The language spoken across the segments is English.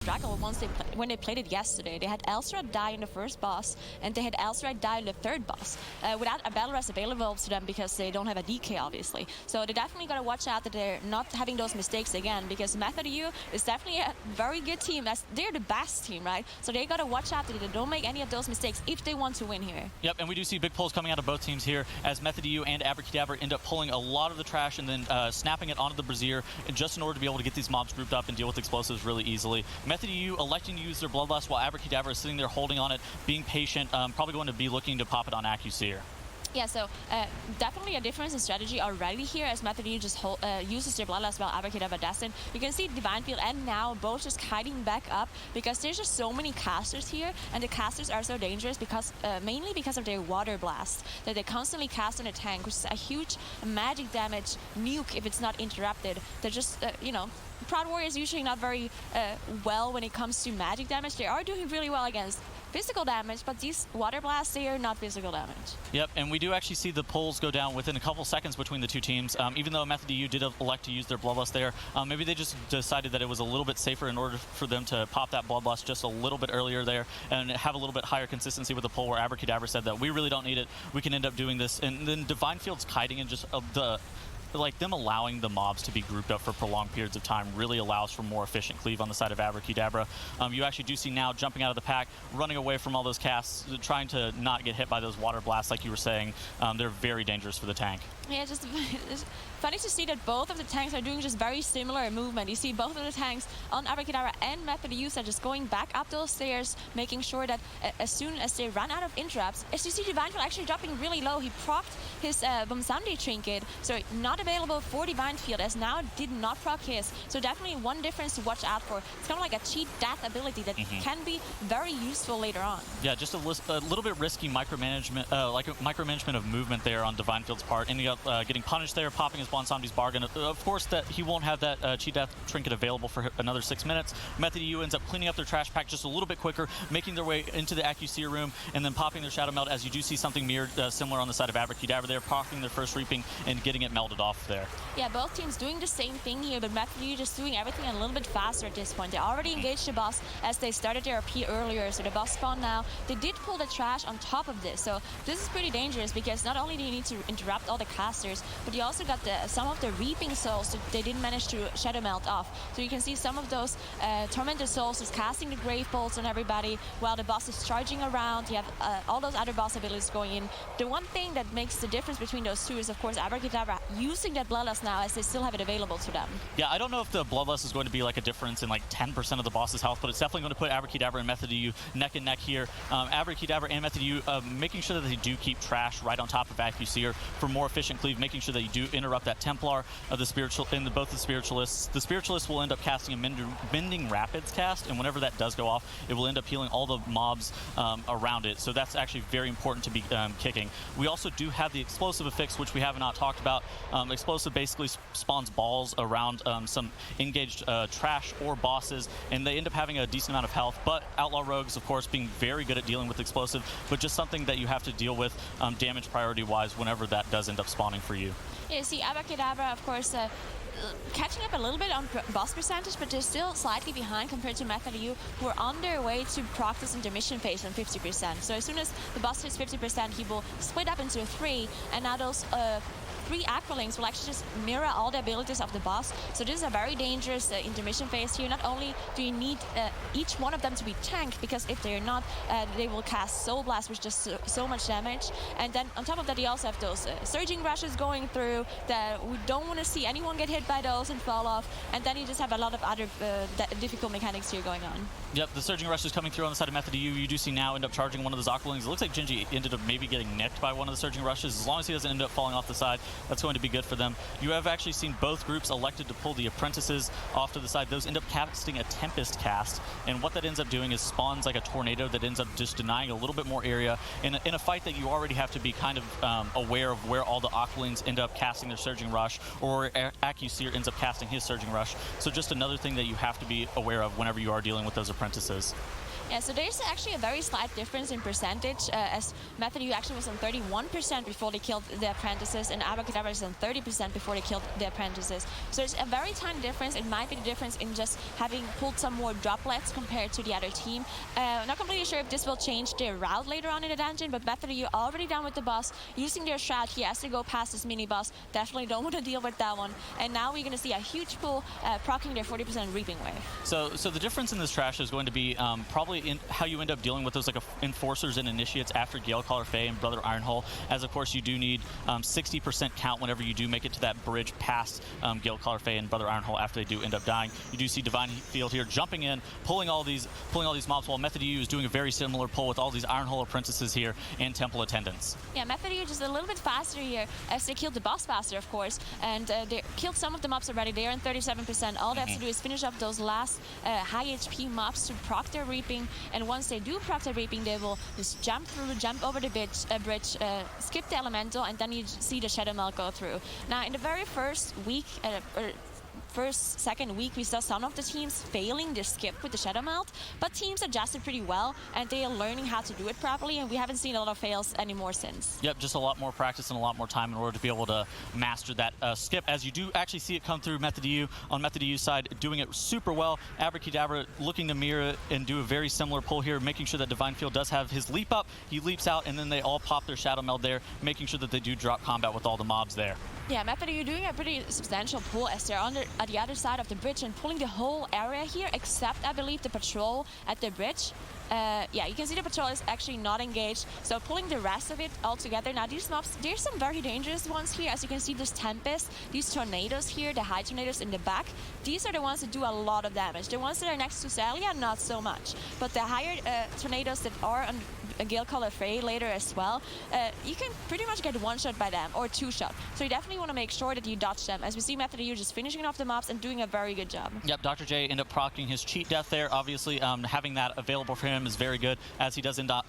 struggle when they played it yesterday. They had Elstrad die in the first boss, and they had Elstrad die in the third boss without a battle rest available to them because they don't have a DK, obviously. So they definitely got to watch out that they're not having those mistakes again, because Method U is definitely a very good team. They're the best team, right? So they got to watch out that they don't make any of those mistakes if they want to win here. Yep, and we do see big pulls coming out of both teams here as Method U and Abracadabra end up pulling a lot of the trash and then snapping it onto the Brazier just in order to be able to get these mobs grouped up and deal with explosives really easily. Method U electing to use their Bloodlust while Abracadabra is sitting there holding on it, being patient, probably going to be looking to pop it on Accuseer. Yeah, so definitely a difference in strategy already here as Method U just uses their Bloodlust while Abracadabra doesn't. You can see Divine Field and now both just kiting back up because there's just so many casters here, and the casters are so dangerous because mainly because of their Water Blast that they constantly cast on a tank, which is a huge magic damage nuke if it's not interrupted. They're just, you know, Proud Warrior is usually not very well when it comes to magic damage. They are doing really well against physical damage, but these Water Blasts, they are not physical damage. Yep, and we do actually see the pulls go down within a couple seconds between the two teams. Even though Method U did elect to use their Bloodlust there, maybe they just decided that it was a little bit safer in order for them to pop that Bloodlust just a little bit earlier there and have a little bit higher consistency with the pull, where Abracadabra said that we really don't need it, we can end up doing this. And then Divine Field's kiting and just like them allowing the mobs to be grouped up for prolonged periods of time really allows for more efficient cleave on the side of Abracadabra. You actually do see now jumping out of the pack, running away from all those casts, trying to not get hit by those Water Blasts like you were saying. They're very dangerous for the tank. Yeah, just it's funny to see that both of the tanks are doing just very similar movement. You see both of the tanks on Abracadabra and Method U are just going back up those stairs, making sure that as soon as they run out of interrupts, as you see Divine Field actually dropping really low, he procced his Bumsandi trinket, so not available for Divine Field, as now did not proc his. So definitely one difference to watch out for. It's kind of like a cheat death ability that can be very useful later on. Yeah, just a little bit risky micromanagement, like a micromanagement of movement there on Divine Field's part, ending up getting punished there, popping his Bonsomdi's bargain. Of course, that he won't have that cheat death trinket available for another 6 minutes. Method U ends up cleaning up their trash pack just a little bit quicker, making their way into the Accuseer room, and then popping their Shadow Melt, as you do see something mirrored similar on the side of Abracadabra there, popping their first Reaping and getting it melted off there. Yeah, both teams doing the same thing here, but Method U just doing everything a little bit faster at this point. They already engaged the boss as they started their RP earlier, so the boss spawn now. They did pull the trash on top of this, so this is pretty dangerous because not only do you need to interrupt all the casters, but you also got some of the Reaping Souls that they didn't manage to Shadow Melt off. So you can see some of those Tormented Souls just casting the Grave Bolts on everybody while the boss is charging around. You have all those other boss abilities going in. The one thing that makes the difference between those two is, of course, Abracadabra using that Bloodlust now as they still have it available to them. Yeah, I don't know if the Bloodlust is going to be like a difference in like 10% of the boss's health, but it's definitely going to put Abracadabra and Method U neck and neck here. Abracadabra and Method U making sure that they do keep trash right on top of Accuseer for more efficient cleave, making sure that you do interrupt that Templar of the Spiritual in both the Spiritualists. The Spiritualists will end up casting a Mending Rapids cast, and whenever that does go off, it will end up healing all the mobs around it. So that's actually very important to be kicking. We also do have the Explosive Affix, which we have not talked about. Explosive basically spawns balls around some engaged trash or bosses, and they end up having a decent amount of health. But Outlaw Rogues, of course, being very good at dealing with Explosive, but just something that you have to deal with damage priority-wise whenever that does end up spawning for you. Yeah, see, Abracadabra, of course, catching up a little bit on boss percentage, but they're still slightly behind compared to Method U, who are on their way to practice intermission phase on 50%. So as soon as the boss hits 50%, he will split up into 3, and now those 3 Aqualings will actually just mirror all the abilities of the boss. So this is a very dangerous intermission phase here. Not only do you need each one of them to be tanked, because if they're not, they will cast Soul Blast, which does so much damage. And then on top of that, you also have those Surging Rushes going through that we don't want to see anyone get hit by those and fall off. And then you just have a lot of other difficult mechanics here going on. Yep, the Surging Rush is coming through on the side of Method U. You do see now end up charging one of those Aqualings. It looks like Genji ended up maybe getting nicked by one of the Surging Rushes. As long as he doesn't end up falling off the side, that's going to be good for them. You have actually seen both groups elected to pull the Apprentices off to the side. Those end up casting a Tempest cast, and what that ends up doing is spawns like a tornado that ends up just denying a little bit more area in a fight that you already have to be kind of aware of where all the Aqualings end up casting their Surging Rush, or Accuseer ends up casting his Surging Rush. So just another thing that you have to be aware of whenever you are dealing with those Apprentices. Yeah, so there's actually a very slight difference in percentage, as Method U actually was on 31% before they killed the apprentices, and Abracadabra is on 30% before they killed the apprentices. So there's a very tiny difference. It might be the difference in just having pulled some more droplets compared to the other team. Not completely sure if this will change their route later on in the dungeon, but Method U already down with the boss, using their shroud here as they go past this mini boss. Definitely don't want to deal with that one. And now we're going to see a huge pull, proccing their 40% reaping wave. So the difference in this trash is going to be probably in how you end up dealing with those like enforcers and initiates after Galecaller Fae and Brother Ironhole, as of course you do need 60% count whenever you do make it to that bridge past Galecaller Fae and Brother Ironhole after they do end up dying. You do see Divine Field here jumping in, pulling all these mobs, while Method U is doing a very similar pull with all these Ironhole apprentices here and Temple attendants. Yeah, Method U just a little bit faster here, as they killed the boss faster, of course, and they killed some of the mobs already. They're in 37%. All they have to do is finish up those last high HP mobs to proc their reaping, and once they do proc their reaping, they will just jump over the bridge, skip the elemental, and then you see the Shadow Melt go through. Now, in the very first week, second week, we saw some of the teams failing their skip with the Shadow Melt, but teams adjusted pretty well, and they are learning how to do it properly, and we haven't seen a lot of fails anymore since. Yep, just a lot more practice and a lot more time in order to be able to master that skip, as you do actually see it come through Method U. On Method U's side, doing it super well. Abracadabra looking to mirror it and do a very similar pull here, making sure that Divine Field does have his leap up, he leaps out, and then they all pop their Shadow Meld there, making sure that they do drop combat with all the mobs there. Yeah, Method U doing a pretty substantial pull, as they're at the other side of the bridge and pulling the whole area here, except, I believe, the patrol at the bridge. Yeah, you can see the patrol is actually not engaged, so pulling the rest of it all together. Now, these mobs, there's some very dangerous ones here. As you can see, this Tempest, these tornadoes here, the high tornadoes in the back, these are the ones that do a lot of damage. The ones that are next to Zalia, not so much. But the higher tornadoes that are on Galecaller Fae later as well, you can pretty much get one shot by them, or two shot. So you definitely want to make sure that you dodge them, as we see Method U just finishing off the mobs and doing a very good job. Yep, Dr. J ended up proccing his cheat death there. Obviously, having that available for him is very good, as he does not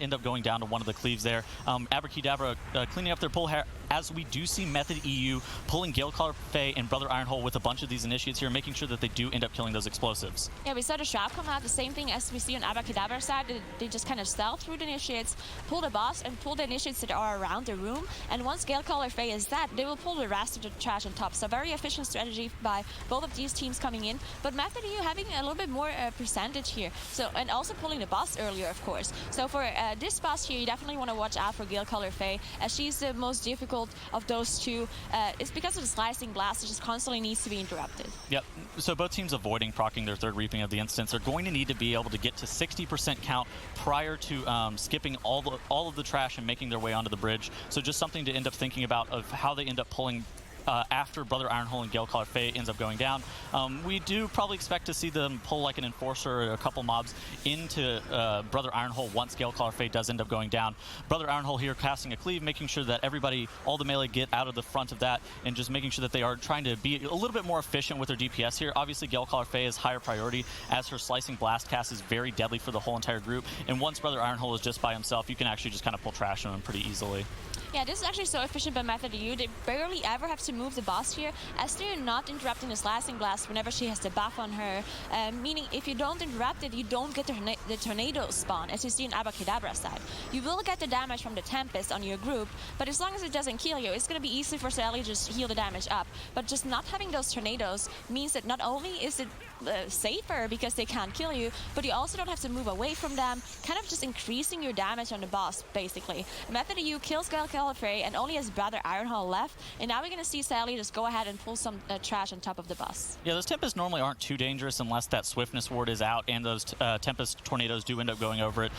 end up going down to one of the cleaves there. Abracadabra cleaning up their pull, as we do see Method EU pulling Galecaller Fae and Brother Ironhole with a bunch of these initiates here, making sure that they do end up killing those explosives. Yeah, we saw the Shroud come out, the same thing as we see on Abracadabra's side. They just kind of stealth through the initiates, pull the boss, and pull the initiates that are around the room. And once Galecaller Fae is dead, they will pull the rest of the trash on top. So very efficient strategy by both of these teams coming in. But Method EU having a little bit more percentage here. So, and also pulling the boss earlier, of course. So for this boss here, you definitely want to watch out for Galecaller Fae, as she's the most difficult of those two. It's because of the Slicing Blast, it just constantly needs to be interrupted. Yep, so both teams avoiding proccing their third reaping of the instance are going to need to be able to get to 60% count prior to skipping all of the trash and making their way onto the bridge. So just something to end up thinking about of how they end up pulling after Brother Ironhole and Galecaller Fae ends up going down. We do probably expect to see them pull like an Enforcer or a couple mobs into Brother Ironhole once Galecaller Fae does end up going down. Brother Ironhole here casting a cleave, making sure that everybody, all the melee, get out of the front of that, and just making sure that they are trying to be a little bit more efficient with their DPS here. Obviously, Galecaller Fae is higher priority, as her Slicing Blast cast is very deadly for the whole entire group, and once Brother Ironhole is just by himself, you can actually just kind of pull trash on him pretty easily. Yeah, this is actually so efficient by Method EU. They barely ever have to move the boss here, as they're not interrupting the Slicing Blast whenever she has the buff on her. Meaning, if you don't interrupt it, you don't get the tornado spawn, as you see in Abracadabra's side. You will get the damage from the Tempest on your group, but as long as it doesn't kill you, it's going to be easy for Sally to just heal the damage up. But just not having those tornadoes means that not only is it safer because they can't kill you, but you also don't have to move away from them, kind of just increasing your damage on the boss, basically. Method EU kills Galecaller Fae and only has Brother Ironhole left, and now we're going to see Sally just go ahead and pull some trash on top of the boss. Yeah, those Tempests normally aren't too dangerous unless that Swiftness ward is out, and those Tempest Tornadoes do end up going over it,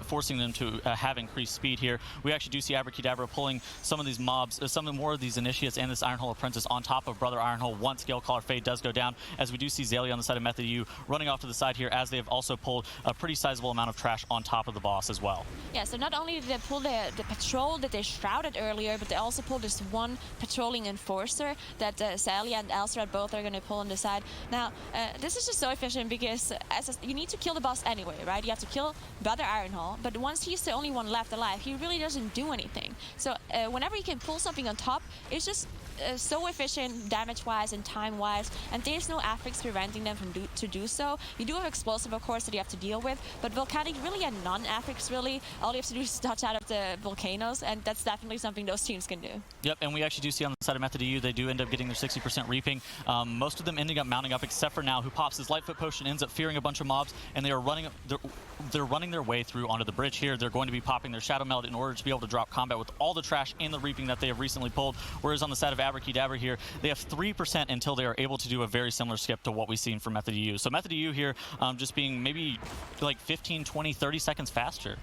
forcing them to have increased speed here. We actually do see Abracadabra pulling some of these mobs, some more of these initiates and this Ironhole Apprentice on top of Brother Ironhole once Galecaller Fae does go down, as we do see Zalia on the side of Method U running off to the side here, as they have also pulled a pretty sizable amount of trash on top of the boss as well. Yeah, so not only did they pull the patrol that they shrouded earlier, but they also pulled this one patrolling Enforcer that Zalia and Elstrad both are going to pull on the side. Now, this is just so efficient because you need to kill the boss anyway, right? You have to kill Brother Ironhole, but once he's the only one left alive, he really doesn't do anything. So whenever you can pull something on top, it's just so efficient damage-wise and time-wise, and there's no affix preventing them from to do so. You do have explosive, of course, that you have to deal with, but Volcanic really a non-affix, really. All you have to do is dodge out of the volcanoes, and that's definitely something those teams can do. Yep, and we actually do see on the side of Method EU, they do end up getting their 60% reaping. Most of them ending up mounting up, except for now, who pops his Lightfoot Potion, ends up fearing a bunch of mobs, and they are running. They're running their way through onto the bridge here. They're going to be popping their Shadow Meld in order to be able to drop combat with all the trash and the reaping that they have recently pulled. Whereas on the side of Abracadabra here, they have 3% until they are able to do a very similar skip to what we've seen from Method EU. So Method EU here just being maybe like 15, 20, 30 seconds faster.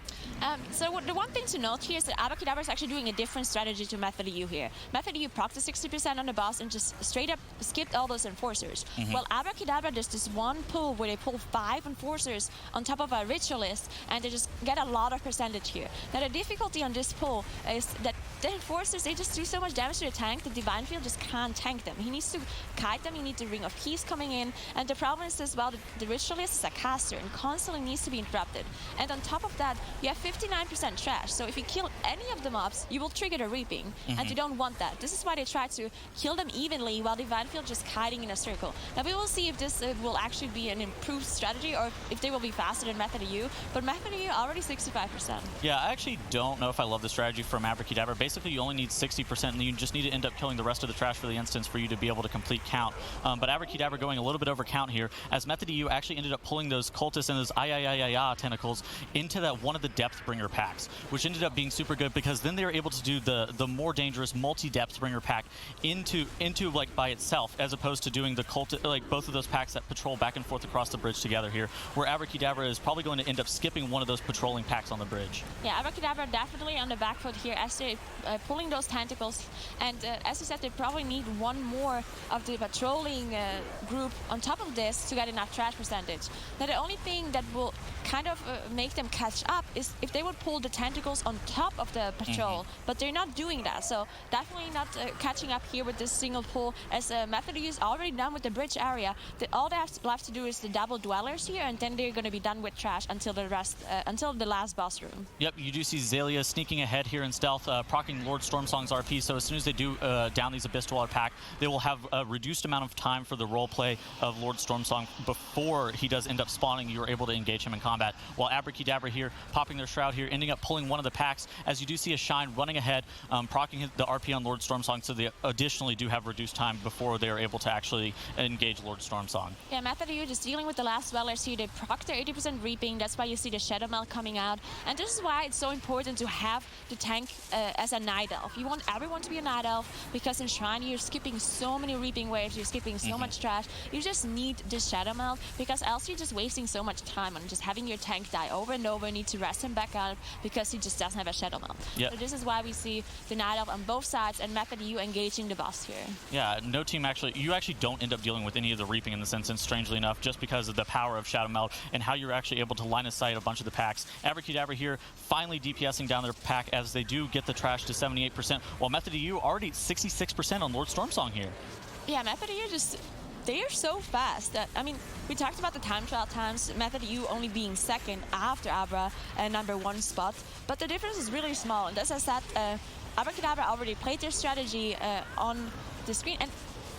So the one thing to note here is that Abracadabra is actually doing a different strategy to Method EU here. Method EU procced 60% on the boss and just straight up skipped all those enforcers. Well, Abracadabra does this one pull where they pull 5 enforcers on top of a ritualist, and they just get a lot of percentage here. Now the difficulty on this pull is that the enforcers, they just do so much damage to the tank that Divine Field just can't tank them. He needs to kite them, he needs the Ring of Peace coming in, and the problem is as well that the ritualist is a caster and constantly needs to be interrupted. And on top of that, you have 59% trash, so if you kill any of the mobs, you will trigger the reaping, and you don't want that. This is why they try to kill them evenly while Divine Field just kiting in a circle. Now we will see if this will actually be an improved strategy or if they will be faster than Method EU, but Method EU already 65%. Yeah, I actually don't know if I love the strategy from Abracadabra. Basically, you only need 60%, and you just need to end up killing the rest of the trash for the instance for you to be able to complete count. But Abracadabra going a little bit over count here, as Method EU actually ended up pulling those cultists and those tentacles into that one of the Depth Bringer packs, which ended up being super good because then they were able to do the more dangerous multi-Depth Bringer pack into like by itself, as opposed to doing the like both of those packs that patrol back and forth across the bridge together here, where Abracadabra is probably going to end up skipping one of those patrolling packs on the bridge. Yeah, Abracadabra definitely on the back foot here as they're pulling those tentacles, and as you said, they probably need one more of the patrolling group on top of this to get enough trash percentage. Now the only thing that will kind of make them catch up is if they would pull the tentacles on top of the patrol, but they're not doing that, so definitely not catching up here with this single pull, as Method is already done with the bridge area. All they have left to do is the double dwellers here, and then they're going to be done with trash until the last boss room. Yep, you do see Zalia sneaking ahead here in stealth, proccing Lord Stormsong's RP, so as soon as they do down these Abyss Dweller pack, they will have a reduced amount of time for the roleplay of Lord Stormsong before he does end up spawning. You're able to engage him in combat, while Abracadabra here, popping their Shroud here, ending up pulling one of the packs, as you do see a Shine running ahead, proccing the RP on Lord Stormsong, so they additionally do have reduced time before they're able to actually engage Lord Stormsong. Yeah, Method EU just dealing with the last dwellers here. They proc their 80% reaping, that's why you see the Shadow Meld coming out, and this is why it's so important to have the tank as a Night Elf. You want everyone to be a Night Elf, because in Shrine you're skipping so many reaping waves, you're skipping so much trash. You just need the Shadow Meld, because else you're just wasting so much time on just having your tank die over and over, need to rest him back out because he just doesn't have a Shadow Meld. Yep. So this is why we see the Night Elf on both sides and Method EU engaging the boss here. Yeah, no team you actually don't end up dealing with any of the reaping in this instance, strangely enough, just because of the power of Shadow Meld and how you're actually able to line of sight a bunch of the packs. Abracadabra here finally DPSing down their pack as they do get the trash to 78%, while Method EU already 66% on Lord Stormsong here. Yeah, Method EU just, they are so fast that, I mean, we talked about the time trial times, Method EU only being second after Abra and #1 spot, but the difference is really small. And as I said, Abracadabra already played their strategy on the screen, and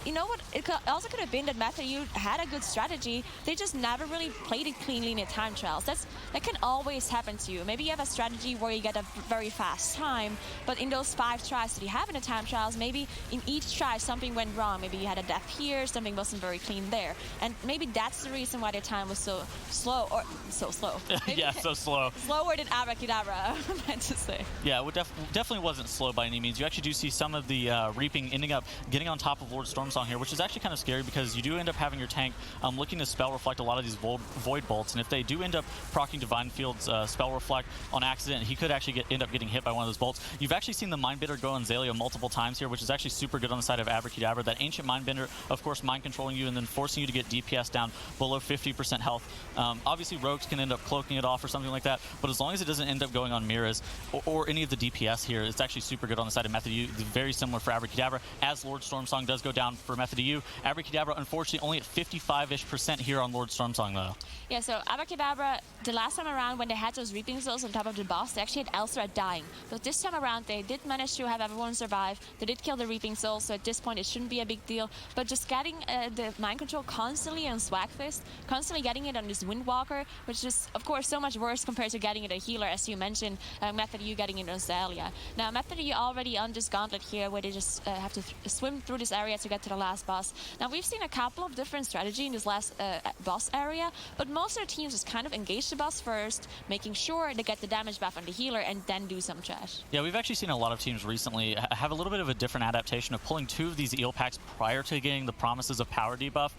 you know what? It also could have been that Method EU had a good strategy. They just never really played it cleanly in the time trials. That can always happen to you. Maybe you have a strategy where you get a very fast time, but in those 5 tries that you have in the time trials, maybe in each try something went wrong. Maybe you had a death here, something wasn't very clean there. And maybe that's the reason why their time was so slow, or so slow. Yeah, so slow. Slower than Abracadabra, I meant to say. Yeah, it definitely wasn't slow by any means. You actually do see some of the reaping ending up getting on top of Lord Stormsong here, which is actually kind of scary because you do end up having your tank looking to spell reflect a lot of these void bolts, and if they do end up proccing Divine Field's spell reflect on accident, he could actually end up getting hit by one of those bolts. You've actually seen the Mindbender go on Zalia multiple times here, which is actually super good on the side of Abracadabra. That Ancient Mindbender, of course, mind controlling you and then forcing you to get DPS down below 50% health. Obviously, rogues can end up cloaking it off or something like that, but as long as it doesn't end up going on Miras or any of the DPS here, it's actually super good on the side of Method EU. Very similar for Abracadabra. As Lord Stormsong does go down, for Method EU. Abracadabra, unfortunately, only at 55-ish% here on Lord Stormsong, though. Yeah, so Abracadabra, the last time around when they had those Reaping Souls on top of the boss, they actually had Elsra dying. But this time around, they did manage to have everyone survive. They did kill the Reaping Souls, so at this point, it shouldn't be a big deal. But just getting the mind control constantly on Swagfist, constantly getting it on this Windwalker, which is, of course, so much worse compared to getting it a healer, as you mentioned, Method U getting it on Zalia. Now, Method U already on this gauntlet here, where they just have to swim through this area to get to the last boss. Now, we've seen a couple of different strategies in this last boss area, but most of the teams just kind of engage the boss first, making sure they get the damage buff on the healer, and then do some trash. Yeah, we've actually seen a lot of teams recently have a little bit of a different adaptation of pulling 2 of these eel packs prior to getting the promises of power debuff.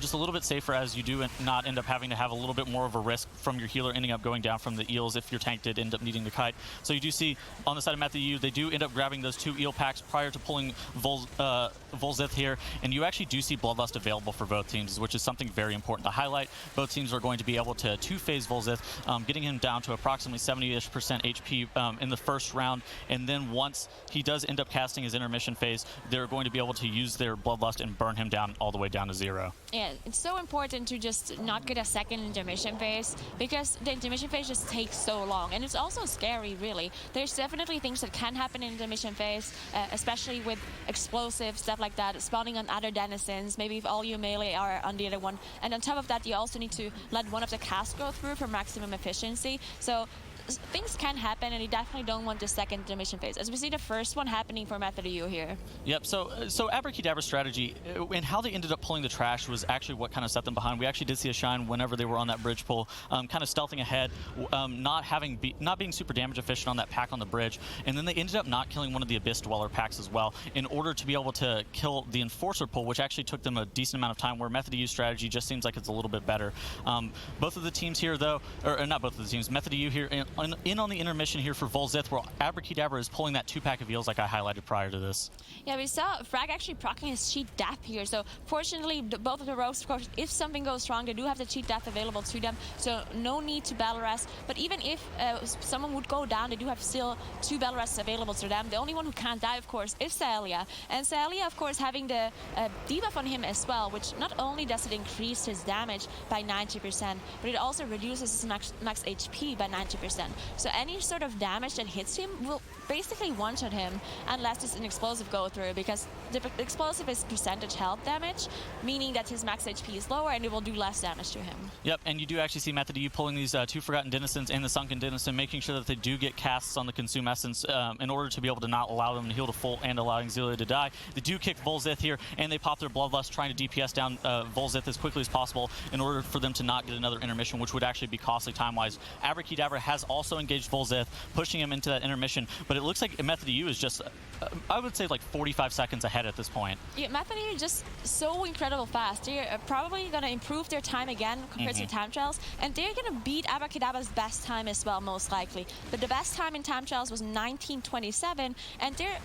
Just a little bit safer, as you do not end up having to have a little bit more of a risk from your healer ending up going down from the eels if your tank did end up needing to kite. So you do see on the side of Method U, they do end up grabbing those 2 eel packs prior to pulling Vol'zith here, and you actually do see Bloodlust available for both teams, which is something very important to highlight. Both teams are going to be able to 2-phase Vol'zith, getting him down to approximately 70-ish% HP in the first round, and then once he does end up casting his intermission phase, they're going to be able to use their Bloodlust and burn him down all the way down to 0. Yeah, it's so important to just not get a second intermission phase, because the intermission phase just takes so long, and it's also scary, really. There's definitely things that can happen in intermission phase, especially with explosives, stuff like that, spawning on other denizens, maybe if all your melee are on the other one. And on top of that, you also need to let one of the casts go through for maximum efficiency. So things can happen, and you definitely don't want the second intermission phase, as we see the first one happening for Method U here. Yep, so Abracadabra's strategy and how they ended up pulling the trash was actually what kind of set them behind. We actually did see a shine whenever they were on that bridge pull, kind of stealthing ahead, not being super damage efficient on that pack on the bridge, and then they ended up not killing one of the Abyss Dweller packs as well in order to be able to kill the Enforcer pull, which actually took them a decent amount of time, where Method U's strategy just seems like it's a little bit better. Both of the teams here, though, or not both of the teams, Method U here, in on the intermission here for Vol'zith, where Abracadabra is pulling that 2-pack of eels like I highlighted prior to this. Yeah, we saw Frag actually proccing his cheat death here, so fortunately both of the rogues, of course, if something goes wrong, they do have the cheat death available to them, so no need to battle rest. But even if someone would go down, they do have still 2 battle rests available to them. The only one who can't die, of course, is Zalia. And Zalia, of course, having the debuff on him as well, which not only does it increase his damage by 90%, but it also reduces his max HP by 90%. So any sort of damage that hits him will basically one-shot him, unless it's an explosive go through, because the explosive is percentage health damage, meaning that his max HP is lower and it will do less damage to him. Yep, and you do actually see Method U pulling these 2 Forgotten Denizens and the Sunken Denizen, making sure that they do get casts on the Consume Essence in order to be able to not allow them to heal to full and allowing Zelia to die. They do kick Vol'zith here, and they pop their Bloodlust, trying to DPS down Vol'zith as quickly as possible in order for them to not get another intermission, which would actually be costly time-wise. Abracadabra has also engaged Vol'zith, pushing him into that intermission, but it looks like Method U is just, I would say, like 45 seconds ahead at this point. Yeah, Method U is just so incredible fast. They're probably going to improve their time again compared to time trials, and they're going to beat Abracadabra's best time as well, most likely. But the best time in time trials was 19:27, and they're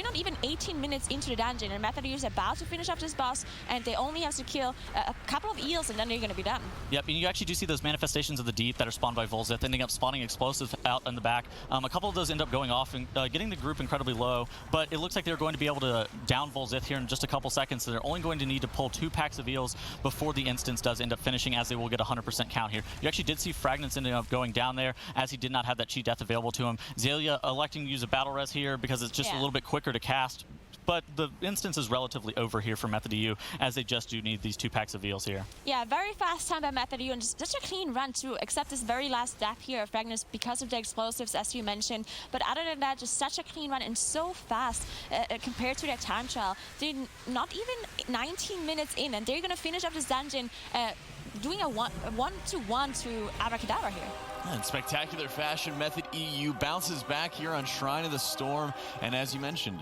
not even 18 minutes into the dungeon, and Method U is about to finish up this boss, and they only have to kill a couple of eels, and then they're going to be done. Yep, and you actually do see those manifestations of the deep that are spawned by Vol'zith ending up spawning explosives out in the back. A couple of those end up going off and getting the group incredibly low, but it looks like they're going to be able to down Vol'zith here in just a couple seconds, so they're only going to need to pull 2 packs of eels before the instance does end up finishing, as they will get 100% count here. You actually did see Fragments ending up going down there, as he did not have that cheat death available to him. Zalia electing to use a battle res here because it's just a little bit quicker to cast, but the instance is relatively over here for Method U, as they just do need these 2 packs of eels here. Yeah, very fast time by Method U, and just such a clean run too, except this very last death here of Magnus because of the explosives, as you mentioned. But other than that, just such a clean run and so fast compared to their time trial. They're not even 19 minutes in, and they're going to finish up this dungeon doing a one-to-one to Abracadabra here. In spectacular fashion, Method EU bounces back here on Shrine of the Storm, and as you mentioned,